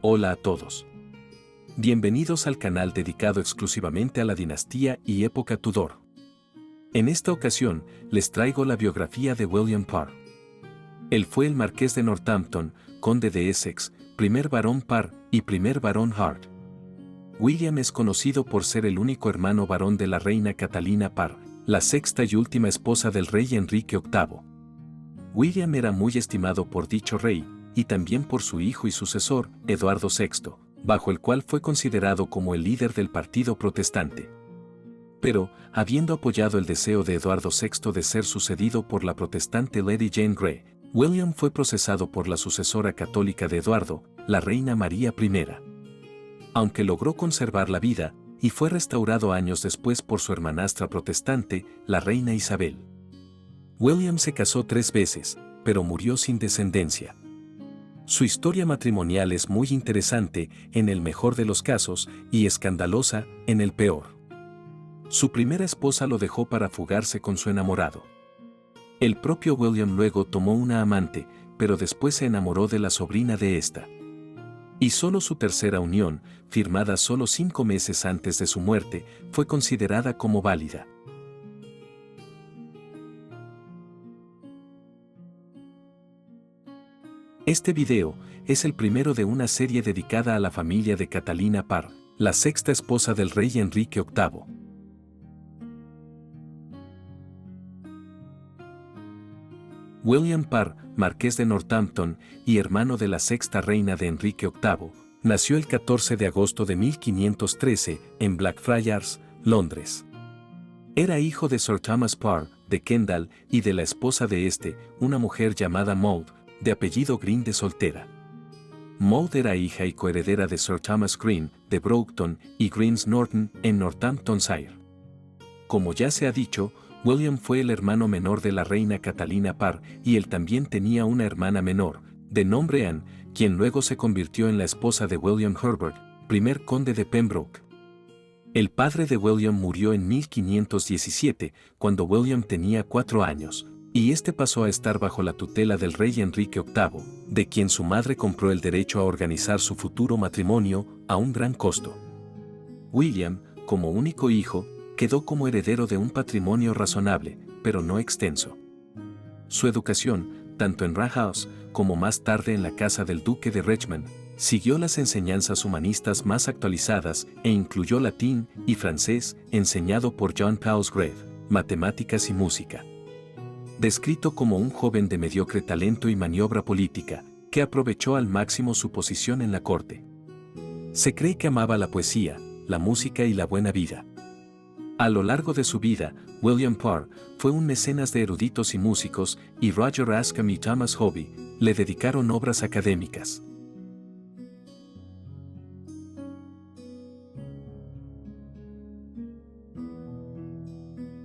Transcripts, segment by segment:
Hola a todos. Bienvenidos al canal dedicado exclusivamente a la dinastía y época Tudor. En esta ocasión, les traigo la biografía de William Parr. Él fue el marqués de Northampton, conde de Essex, primer barón Parr y primer barón Hart. William es conocido por ser el único hermano varón de la reina Catalina Parr, la sexta y última esposa del rey Enrique VIII. William era muy estimado por dicho rey, y también por su hijo y sucesor, Eduardo VI, bajo el cual fue considerado como el líder del partido protestante. Pero, habiendo apoyado el deseo de Eduardo VI de ser sucedido por la protestante Lady Jane Grey, William fue procesado por la sucesora católica de Eduardo, la reina María I. Aunque logró conservar la vida, y fue restaurado años después por su hermanastra protestante, la reina Isabel. William se casó 3 veces, pero murió sin descendencia. Su historia matrimonial es muy interesante en el mejor de los casos y escandalosa en el peor. Su primera esposa lo dejó para fugarse con su enamorado. El propio William luego tomó una amante, pero después se enamoró de la sobrina de esta. Y solo su tercera unión, firmada solo 5 meses antes de su muerte, fue considerada como válida. Este video es el primero de una serie dedicada a la familia de Catalina Parr, la sexta esposa del rey Enrique VIII. William Parr, marqués de Northampton y hermano de la sexta reina de Enrique VIII, nació el 14 de agosto de 1513 en Blackfriars, Londres. Era hijo de Sir Thomas Parr, de Kendal, y de la esposa de este, una mujer llamada Maud, de apellido Green de soltera. Maud era hija y coheredera de Sir Thomas Green, de Broughton y Greens Norton, en Northamptonshire. Como ya se ha dicho, William fue el hermano menor de la reina Catalina Parr y él también tenía una hermana menor, de nombre Anne, quien luego se convirtió en la esposa de William Herbert, primer conde de Pembroke. El padre de William murió en 1517, cuando William tenía 4 años, y este pasó a estar bajo la tutela del rey Enrique VIII, de quien su madre compró el derecho a organizar su futuro matrimonio a un gran costo. William, como único hijo, quedó como heredero de un patrimonio razonable, pero no extenso. Su educación, tanto en Rye House como más tarde en la casa del duque de Richmond, siguió las enseñanzas humanistas más actualizadas e incluyó latín y francés enseñado por John Palsgrave, matemáticas y música. Descrito como un joven de mediocre talento y maniobra política, que aprovechó al máximo su posición en la corte. Se cree que amaba la poesía, la música y la buena vida. A lo largo de su vida, William Parr fue un mecenas de eruditos y músicos, y Roger Ascham y Thomas Hobby le dedicaron obras académicas.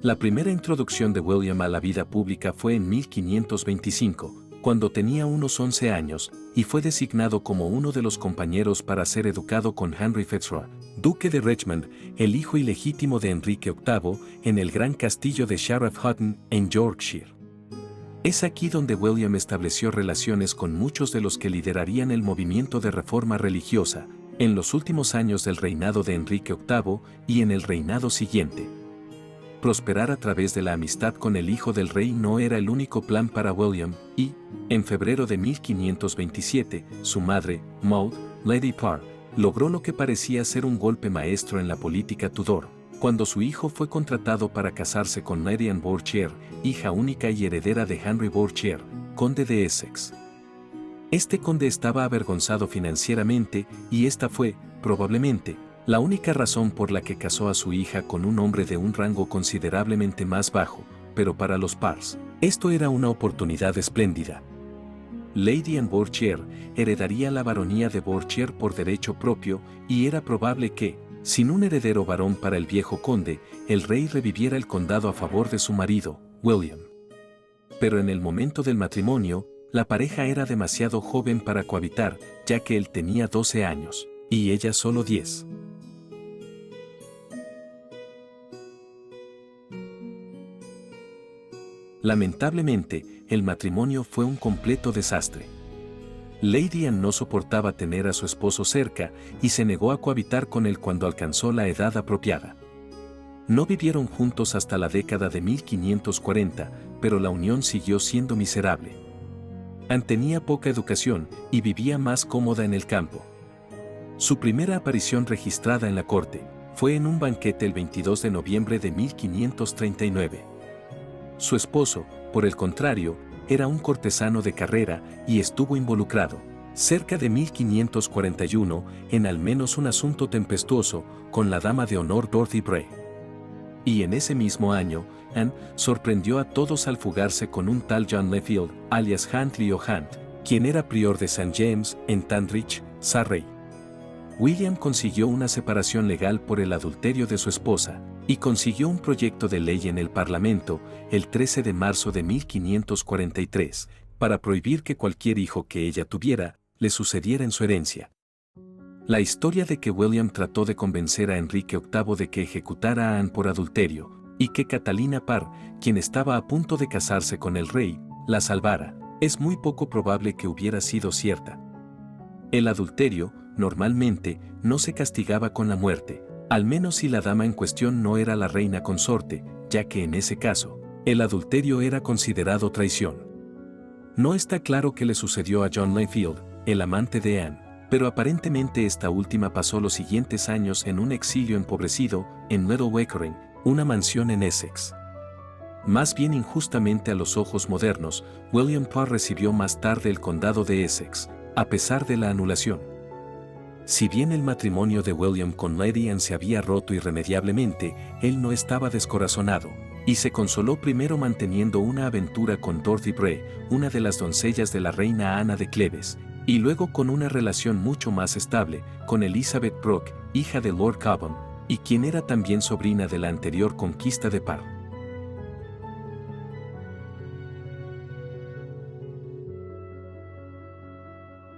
La primera introducción de William a la vida pública fue en 1525, cuando tenía unos 11 años, y fue designado como uno de los compañeros para ser educado con Henry Fitzroy, duque de Richmond, el hijo ilegítimo de Enrique VIII, en el gran castillo de Sheriff Hutton, en Yorkshire. Es aquí donde William estableció relaciones con muchos de los que liderarían el movimiento de reforma religiosa, en los últimos años del reinado de Enrique VIII y en el reinado siguiente. Prosperar a través de la amistad con el hijo del rey no era el único plan para William, y, en febrero de 1527, su madre, Maud, Lady Parr, logró lo que parecía ser un golpe maestro en la política Tudor, cuando su hijo fue contratado para casarse con Lady Anne Bourchier, hija única y heredera de Henry Bourchier, conde de Essex. Este conde estaba avergonzado financieramente y esta fue, probablemente, la única razón por la que casó a su hija con un hombre de un rango considerablemente más bajo, pero para los Parrs, esto era una oportunidad espléndida. Lady Anne Bourchier heredaría la baronía de Bourchier por derecho propio, y era probable que, sin un heredero varón para el viejo conde, el rey reviviera el condado a favor de su marido, William. Pero en el momento del matrimonio, la pareja era demasiado joven para cohabitar, ya que él tenía 12 años, y ella solo 10. Lamentablemente, el matrimonio fue un completo desastre. Lady Anne no soportaba tener a su esposo cerca y se negó a cohabitar con él cuando alcanzó la edad apropiada. No vivieron juntos hasta la década de 1540, pero la unión siguió siendo miserable. Anne tenía poca educación y vivía más cómoda en el campo. Su primera aparición registrada en la corte fue en un banquete el 22 de noviembre de 1539. Su esposo, por el contrario, era un cortesano de carrera y estuvo involucrado, cerca de 1541, en al menos un asunto tempestuoso con la dama de honor Dorothy Bray. Y en ese mismo año, Anne sorprendió a todos al fugarse con un tal John Lefield, alias Huntley O'Hunt, quien era prior de St. James, en Tandridge, Surrey. William consiguió una separación legal por el adulterio de su esposa, y consiguió un proyecto de ley en el Parlamento, el 13 de marzo de 1543, para prohibir que cualquier hijo que ella tuviera, le sucediera en su herencia. La historia de que William trató de convencer a Enrique VIII de que ejecutara a Anne por adulterio, y que Catalina Parr, quien estaba a punto de casarse con el rey, la salvara, es muy poco probable que hubiera sido cierta. El adulterio, normalmente, no se castigaba con la muerte, al menos si la dama en cuestión no era la reina consorte, ya que en ese caso, el adulterio era considerado traición. No está claro qué le sucedió a John Lefield, el amante de Anne, pero aparentemente esta última pasó los siguientes años en un exilio empobrecido, en Little Wakering, una mansión en Essex. Más bien injustamente a los ojos modernos, William Parr recibió más tarde el condado de Essex, a pesar de la anulación. Si bien el matrimonio de William con Lady Anne se había roto irremediablemente, él no estaba descorazonado, y se consoló primero manteniendo una aventura con Dorothy Bray, una de las doncellas de la reina Ana de Cleves, y luego con una relación mucho más estable, con Elizabeth Brock, hija de Lord Cobham, y quien era también sobrina de la anterior conquista de Parr.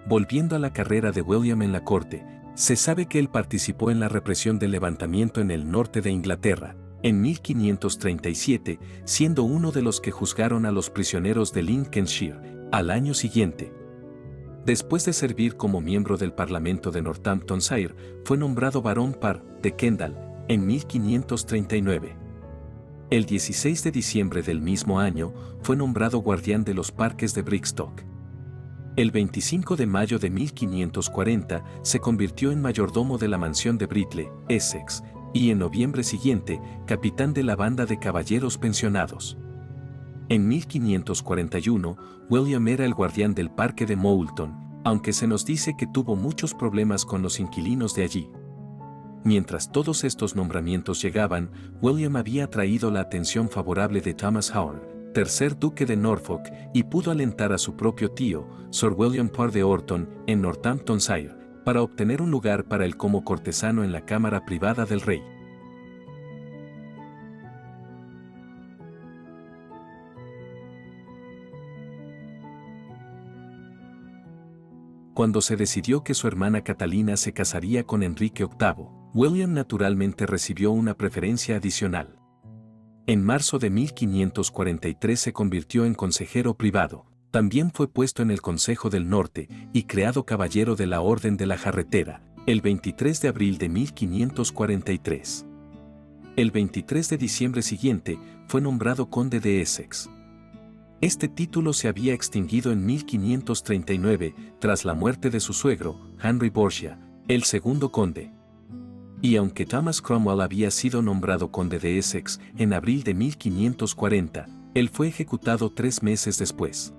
Volviendo a la carrera de William en la corte, se sabe que él participó en la represión del levantamiento en el norte de Inglaterra, en 1537, siendo uno de los que juzgaron a los prisioneros de Lincolnshire, al año siguiente. Después de servir como miembro del Parlamento de Northamptonshire, fue nombrado barón Parr de Kendal, en 1539. El 16 de diciembre del mismo año, fue nombrado guardián de los parques de Brigstock. El 25 de mayo de 1540 se convirtió en mayordomo de la mansión de Britley, Essex, y en noviembre siguiente, capitán de la banda de caballeros pensionados. En 1541, William era el guardián del parque de Moulton, aunque se nos dice que tuvo muchos problemas con los inquilinos de allí. Mientras todos estos nombramientos llegaban, William había atraído la atención favorable de Thomas Howard, tercer duque de Norfolk, y pudo alentar a su propio tío, Sir William Parr de Orton, en Northamptonshire, para obtener un lugar para él como cortesano en la cámara privada del rey. Cuando se decidió que su hermana Catalina se casaría con Enrique VIII, William naturalmente recibió una preferencia adicional. En marzo de 1543 se convirtió en consejero privado, también fue puesto en el Consejo del Norte y creado caballero de la Orden de la Jarretera, el 23 de abril de 1543. El 23 de diciembre siguiente fue nombrado conde de Essex. Este título se había extinguido en 1539 tras la muerte de su suegro, Henry Borgia, el segundo conde. Y aunque Thomas Cromwell había sido nombrado conde de Essex en abril de 1540, él fue ejecutado 3 meses después.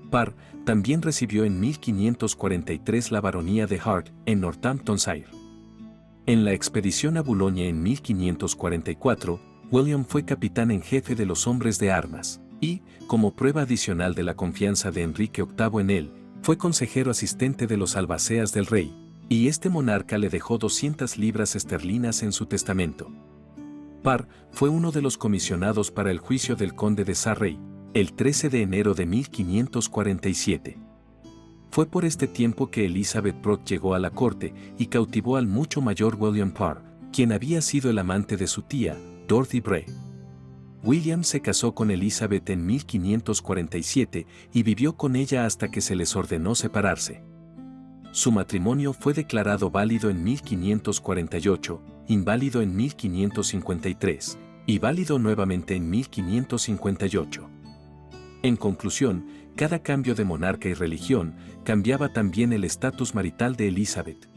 Parr también recibió en 1543 la baronía de Hart en Northamptonshire. En la expedición a Boulogne en 1544, William fue capitán en jefe de los hombres de armas, y, como prueba adicional de la confianza de Enrique VIII en él, fue consejero asistente de los albaceas del rey, y este monarca le dejó 200 libras esterlinas en su testamento. Parr fue uno de los comisionados para el juicio del conde de Surrey, el 13 de enero de 1547. Fue por este tiempo que Elizabeth Brock llegó a la corte y cautivó al mucho mayor William Parr, quien había sido el amante de su tía, Dorothy Bray. William se casó con Elizabeth en 1547 y vivió con ella hasta que se les ordenó separarse. Su matrimonio fue declarado válido en 1548, inválido en 1553 y válido nuevamente en 1558. En conclusión, cada cambio de monarca y religión cambiaba también el estatus marital de Elizabeth.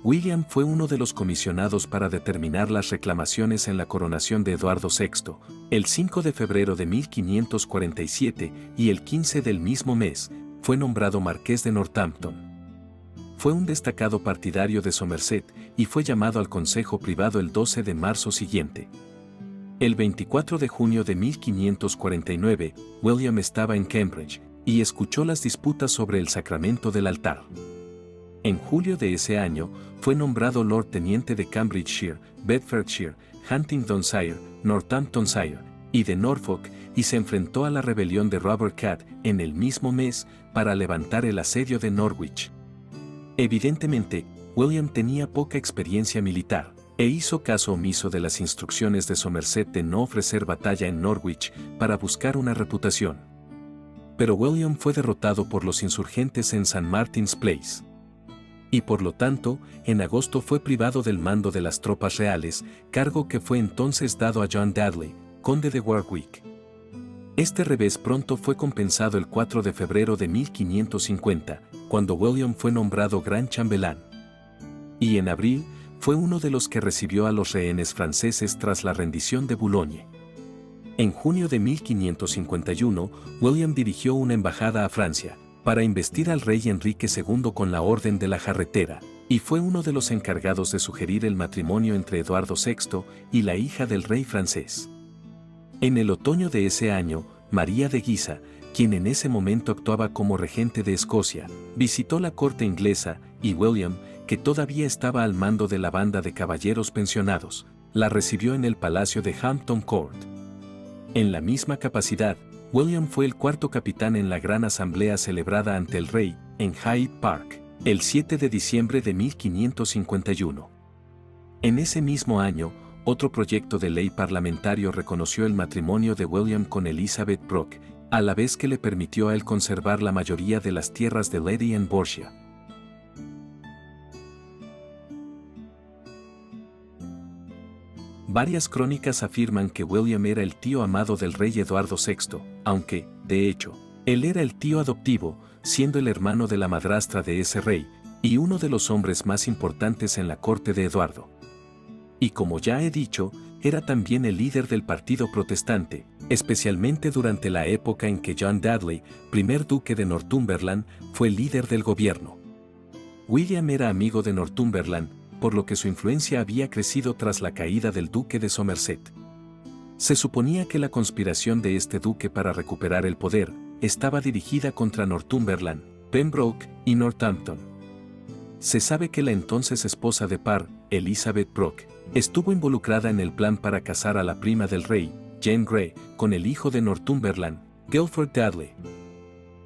William fue uno de los comisionados para determinar las reclamaciones en la coronación de Eduardo VI, el 5 de febrero de 1547 y el 15 del mismo mes, fue nombrado marqués de Northampton. Fue un destacado partidario de Somerset y fue llamado al Consejo Privado el 12 de marzo siguiente. El 24 de junio de 1549, William estaba en Cambridge y escuchó las disputas sobre el sacramento del altar. En julio de ese año, fue nombrado Lord Teniente de Cambridgeshire, Bedfordshire, Huntingdonshire, Northamptonshire y de Norfolk y se enfrentó a la rebelión de Robert Cat en el mismo mes para levantar el asedio de Norwich. Evidentemente, William tenía poca experiencia militar e hizo caso omiso de las instrucciones de Somerset de no ofrecer batalla en Norwich para buscar una reputación. Pero William fue derrotado por los insurgentes en St. Martin's Place. Y por lo tanto, en agosto fue privado del mando de las tropas reales, cargo que fue entonces dado a John Dudley, conde de Warwick. Este revés pronto fue compensado el 4 de febrero de 1550, cuando William fue nombrado gran chambelán. Y en abril, fue uno de los que recibió a los rehenes franceses tras la rendición de Boulogne. En junio de 1551, William dirigió una embajada a Francia, para investir al rey Enrique II con la Orden de la Jarretera, y fue uno de los encargados de sugerir el matrimonio entre Eduardo VI y la hija del rey francés. En el otoño de ese año, María de Guisa, quien en ese momento actuaba como regente de Escocia, visitó la corte inglesa y William, que todavía estaba al mando de la banda de caballeros pensionados, la recibió en el palacio de Hampton Court. En la misma capacidad, William fue el cuarto capitán en la gran asamblea celebrada ante el rey, en Hyde Park, el 7 de diciembre de 1551. En ese mismo año, otro proyecto de ley parlamentario reconoció el matrimonio de William con Elizabeth Brock, a la vez que le permitió a él conservar la mayoría de las tierras de Lady and Borgia. Varias crónicas afirman que William era el tío amado del rey Eduardo VI, aunque, de hecho, él era el tío adoptivo, siendo el hermano de la madrastra de ese rey, y uno de los hombres más importantes en la corte de Eduardo. Y como ya he dicho, era también el líder del partido protestante, especialmente durante la época en que John Dudley, primer duque de Northumberland, fue líder del gobierno. William era amigo de Northumberland, por lo que su influencia había crecido tras la caída del duque de Somerset. Se suponía que la conspiración de este duque para recuperar el poder estaba dirigida contra Northumberland, Pembroke y Northampton. Se sabe que la entonces esposa de Parr, Elizabeth Brock, estuvo involucrada en el plan para casar a la prima del rey, Jane Grey, con el hijo de Northumberland, Guilford Dudley.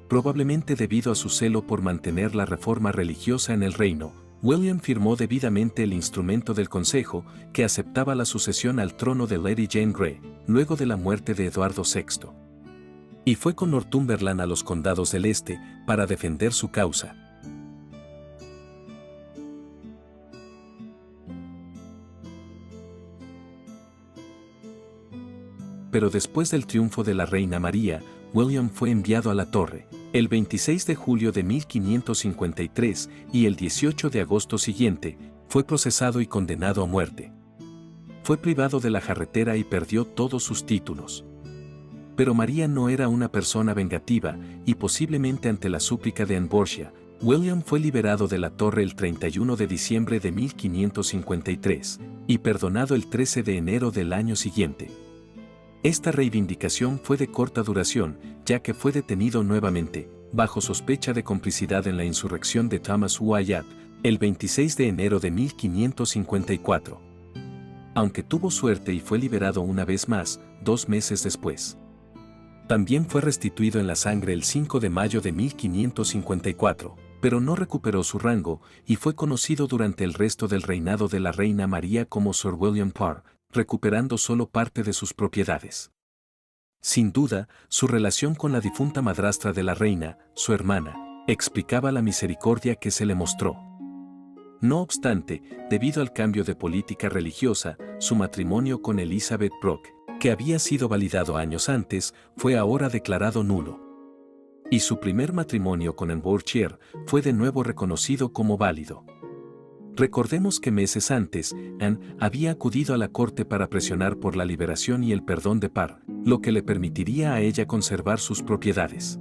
Probablemente debido a su celo por mantener la reforma religiosa en el reino, William firmó debidamente el instrumento del consejo que aceptaba la sucesión al trono de Lady Jane Grey, luego de la muerte de Eduardo VI. Y fue con Northumberland a los condados del este para defender su causa. Pero después del triunfo de la reina María, William fue enviado a la Torre, el 26 de julio de 1553 y el 18 de agosto siguiente, fue procesado y condenado a muerte. Fue privado de la jarretera y perdió todos sus títulos. Pero María no era una persona vengativa y posiblemente ante la súplica de Anne Borgia, William fue liberado de la Torre el 31 de diciembre de 1553 y perdonado el 13 de enero del año siguiente. Esta reivindicación fue de corta duración, ya que fue detenido nuevamente, bajo sospecha de complicidad en la insurrección de Thomas Wyatt, el 26 de enero de 1554. Aunque tuvo suerte y fue liberado una vez más, 2 meses después. También fue restituido en la sangre el 5 de mayo de 1554. pero no recuperó su rango y fue conocido durante el resto del reinado de la reina María como Sir William Parr, recuperando solo parte de sus propiedades. Sin duda, su relación con la difunta madrastra de la reina, su hermana, explicaba la misericordia que se le mostró. No obstante, debido al cambio de política religiosa, su matrimonio con Elizabeth Brock, que había sido validado años antes, fue ahora declarado nulo. Y su primer matrimonio con Anne Bourchier fue de nuevo reconocido como válido. Recordemos que meses antes, Anne había acudido a la corte para presionar por la liberación y el perdón de Parr, lo que le permitiría a ella conservar sus propiedades.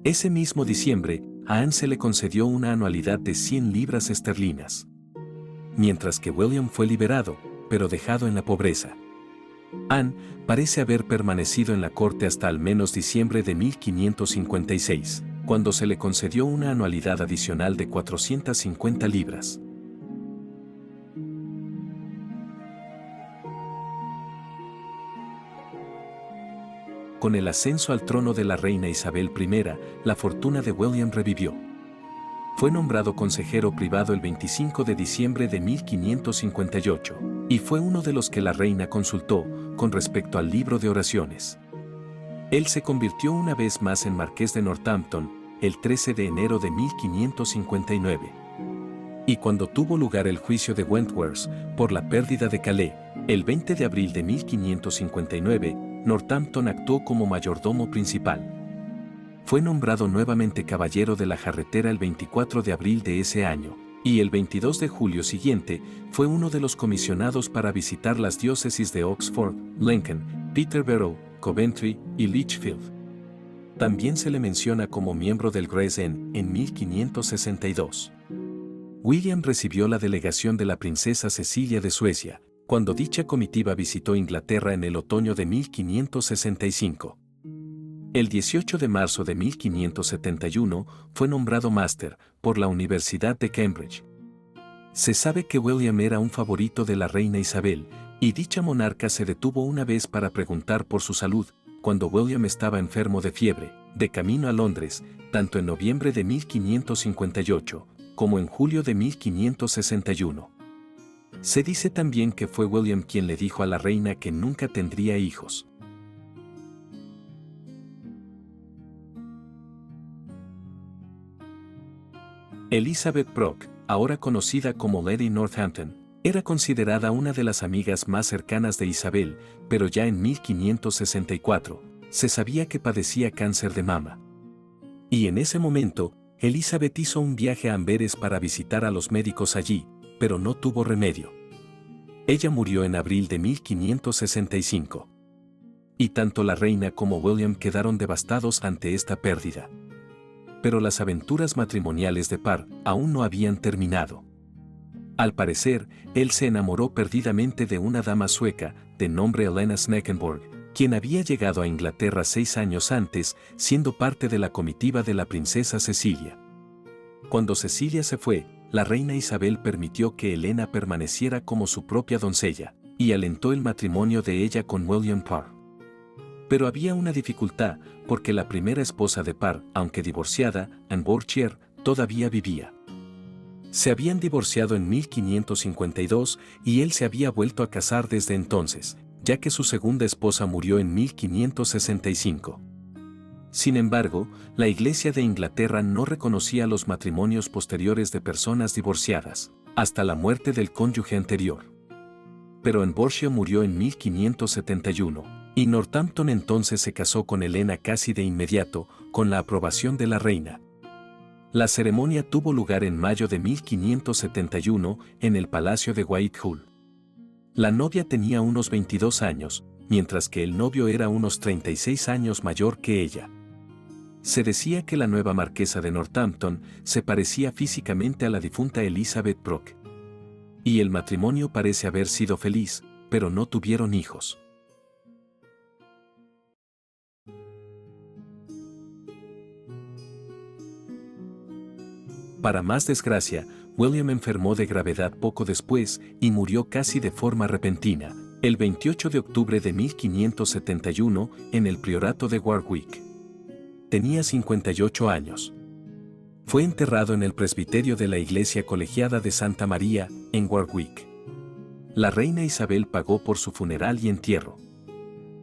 Ese mismo diciembre, a Anne se le concedió una anualidad de 100 libras esterlinas. Mientras que William fue liberado, pero dejado en la pobreza. Anne parece haber permanecido en la corte hasta al menos diciembre de 1556, cuando se le concedió una anualidad adicional de 450 libras. Con el ascenso al trono de la reina Isabel I, la fortuna de William revivió. Fue nombrado consejero privado el 25 de diciembre de 1558, y fue uno de los que la reina consultó con respecto al libro de oraciones. Él se convirtió una vez más en marqués de Northampton, el 13 de enero de 1559. Y cuando tuvo lugar el juicio de Wentworth por la pérdida de Calais, el 20 de abril de 1559, Northampton actuó como mayordomo principal. Fue nombrado nuevamente caballero de la jarretera el 24 de abril de ese año, y el 22 de julio siguiente fue uno de los comisionados para visitar las diócesis de Oxford, Lincoln, Peterborough, Coventry y Lichfield. También se le menciona como miembro del Gray's Inn en 1562. William recibió la delegación de la princesa Cecilia de Suecia, cuando dicha comitiva visitó Inglaterra en el otoño de 1565. El 18 de marzo de 1571 fue nombrado máster por la Universidad de Cambridge. Se sabe que William era un favorito de la reina Isabel, y dicha monarca se detuvo una vez para preguntar por su salud, cuando William estaba enfermo de fiebre, de camino a Londres, tanto en noviembre de 1558 como en julio de 1561. Se dice también que fue William quien le dijo a la reina que nunca tendría hijos. Elizabeth Brock, ahora conocida como Lady Northampton, era considerada una de las amigas más cercanas de Isabel, pero ya en 1564, se sabía que padecía cáncer de mama. Y en ese momento, Elizabeth hizo un viaje a Amberes para visitar a los médicos allí, pero no tuvo remedio. Ella murió en abril de 1565. Y tanto la reina como William quedaron devastados ante esta pérdida. Pero las aventuras matrimoniales de Parr aún no habían terminado. Al parecer, él se enamoró perdidamente de una dama sueca, de nombre Helena Sneckenborg, quien había llegado a Inglaterra 6 años antes, siendo parte de la comitiva de la princesa Cecilia. Cuando Cecilia se fue, la reina Isabel permitió que Helena permaneciera como su propia doncella, y alentó el matrimonio de ella con William Parr. Pero había una dificultad, porque la primera esposa de Parr, aunque divorciada, Anne Bourchier, todavía vivía. Se habían divorciado en 1552 y él se había vuelto a casar desde entonces, ya que su segunda esposa murió en 1565. Sin embargo, la Iglesia de Inglaterra no reconocía los matrimonios posteriores de personas divorciadas, hasta la muerte del cónyuge anterior. Pero Anne Bourchier murió en 1571, y Northampton entonces se casó con Helena casi de inmediato, con la aprobación de la reina. La ceremonia tuvo lugar en mayo de 1571 en el Palacio de Whitehall. La novia tenía unos 22 años, mientras que el novio era unos 36 años mayor que ella. Se decía que la nueva marquesa de Northampton se parecía físicamente a la difunta Elizabeth Brock. Y el matrimonio parece haber sido feliz, pero no tuvieron hijos. Para más desgracia, William enfermó de gravedad poco después y murió casi de forma repentina, el 28 de octubre de 1571 en el priorato de Warwick. Tenía 58 años. Fue enterrado en el presbiterio de la iglesia colegiada de Santa María, en Warwick. La reina Isabel pagó por su funeral y entierro.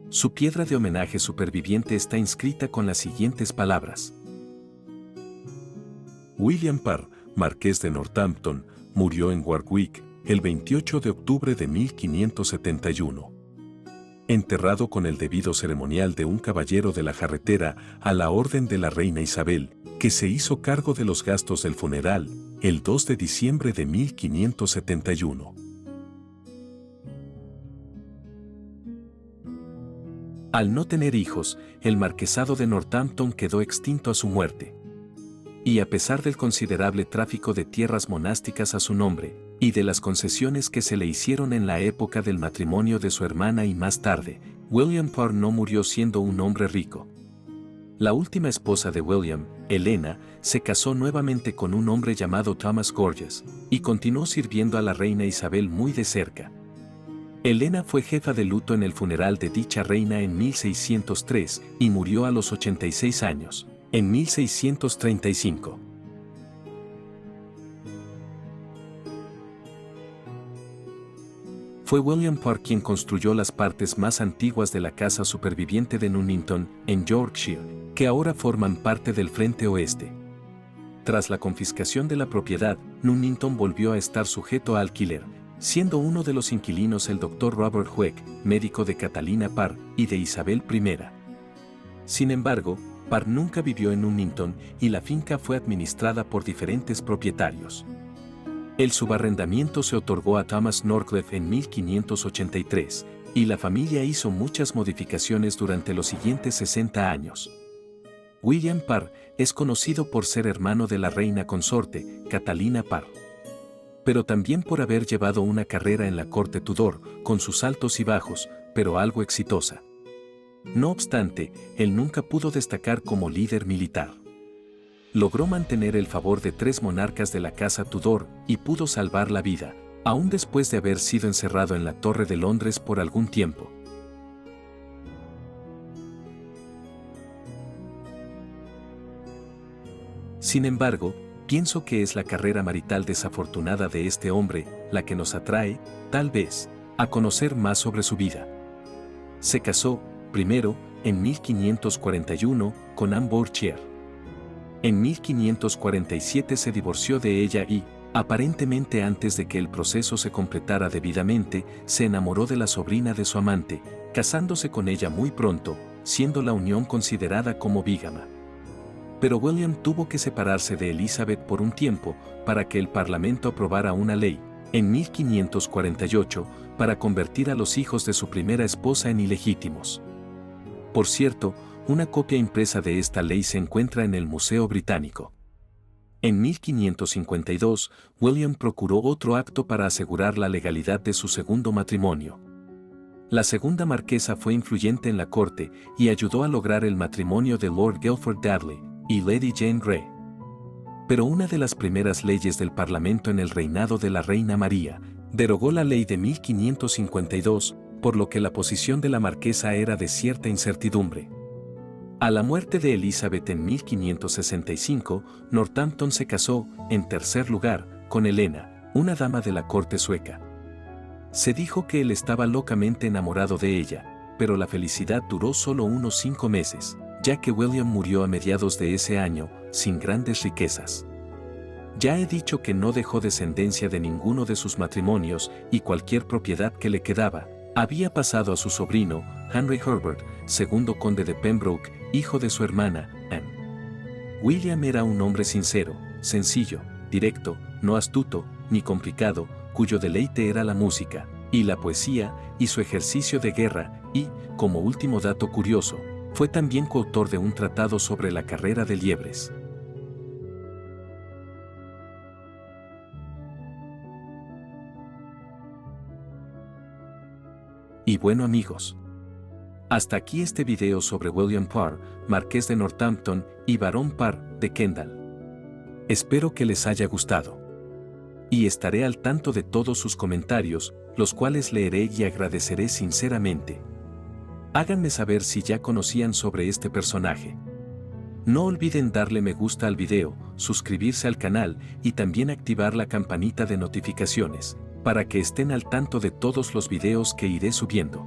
Su piedra de homenaje superviviente está inscrita con las siguientes palabras: William Parr, marqués de Northampton, murió en Warwick el 28 de octubre de 1571. Enterrado con el debido ceremonial de un caballero de la jarretera a la orden de la reina Isabel, que se hizo cargo de los gastos del funeral el 2 de diciembre de 1571. Al no tener hijos, el marquesado de Northampton quedó extinto a su muerte. Y a pesar del considerable tráfico de tierras monásticas a su nombre, y de las concesiones que se le hicieron en la época del matrimonio de su hermana y más tarde, William Parr no murió siendo un hombre rico. La última esposa de William, Helena, se casó nuevamente con un hombre llamado Thomas Gorges, y continuó sirviendo a la reina Isabel muy de cerca. Helena fue jefa de luto en el funeral de dicha reina en 1603 y murió a los 86 años, en 1635. Fue William Parr quien construyó las partes más antiguas de la casa superviviente de Nuneaton, en Yorkshire, que ahora forman parte del Frente Oeste. Tras la confiscación de la propiedad, Nuneaton volvió a estar sujeto a alquiler, siendo uno de los inquilinos el Dr. Robert Hueck, médico de Catalina Parr y de Isabel I. Sin embargo, Parr nunca vivió en Nuneaton y la finca fue administrada por diferentes propietarios. El subarrendamiento se otorgó a Thomas Norcliffe en 1583, y la familia hizo muchas modificaciones durante los siguientes 60 años. William Parr es conocido por ser hermano de la reina consorte, Catalina Parr, pero también por haber llevado una carrera en la corte Tudor, con sus altos y bajos, pero algo exitosa. No obstante, él nunca pudo destacar como líder militar. Logró mantener el favor de 3 monarcas de la casa Tudor y pudo salvar la vida, aún después de haber sido encerrado en la Torre de Londres por algún tiempo. Sin embargo, pienso que es la carrera marital desafortunada de este hombre la que nos atrae, tal vez, a conocer más sobre su vida. Se casó, primero, en 1541, con Anne Bourchier. En 1547 se divorció de ella y, aparentemente antes de que el proceso se completara debidamente, se enamoró de la sobrina de su amante, casándose con ella muy pronto, siendo la unión considerada como bígama. Pero William tuvo que separarse de Elizabeth por un tiempo para que el Parlamento aprobara una ley, en 1548, para convertir a los hijos de su primera esposa en ilegítimos. Por cierto, una copia impresa de esta ley se encuentra en el Museo Británico. En 1552, William procuró otro acto para asegurar la legalidad de su segundo matrimonio. La segunda marquesa fue influyente en la corte y ayudó a lograr el matrimonio de Lord Guilford Dudley y Lady Jane Grey. Pero una de las primeras leyes del Parlamento en el reinado de la Reina María derogó la ley de 1552, por lo que la posición de la marquesa era de cierta incertidumbre. A la muerte de Elizabeth en 1565, Northampton se casó, en tercer lugar, con Helena, una dama de la corte sueca. Se dijo que él estaba locamente enamorado de ella, pero la felicidad duró solo unos 5 meses, ya que William murió a mediados de ese año, sin grandes riquezas. Ya he dicho que no dejó descendencia de ninguno de sus matrimonios y cualquier propiedad que le quedaba había pasado a su sobrino, Henry Herbert, segundo conde de Pembroke, hijo de su hermana, Anne. William era un hombre sincero, sencillo, directo, no astuto, ni complicado, cuyo deleite era la música, y la poesía, y su ejercicio de guerra, y, como último dato curioso, fue también coautor de un tratado sobre la carrera de liebres. Y bueno amigos, hasta aquí este video sobre William Parr, marqués de Northampton y barón Parr de Kendal. Espero que les haya gustado. Y estaré al tanto de todos sus comentarios, los cuales leeré y agradeceré sinceramente. Háganme saber si ya conocían sobre este personaje. No olviden darle me gusta al video, suscribirse al canal y también activar la campanita de notificaciones, para que estén al tanto de todos los videos que iré subiendo.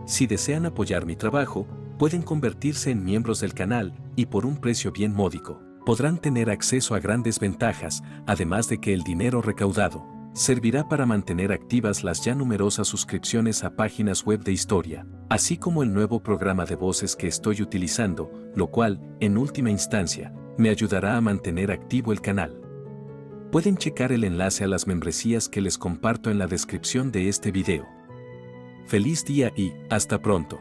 Si desean apoyar mi trabajo, pueden convertirse en miembros del canal y por un precio bien módico, podrán tener acceso a grandes ventajas, además de que el dinero recaudado servirá para mantener activas las ya numerosas suscripciones a páginas web de historia, así como el nuevo programa de voces que estoy utilizando, lo cual, en última instancia, me ayudará a mantener activo el canal. Pueden checar el enlace a las membresías que les comparto en la descripción de este video. Feliz día y hasta pronto.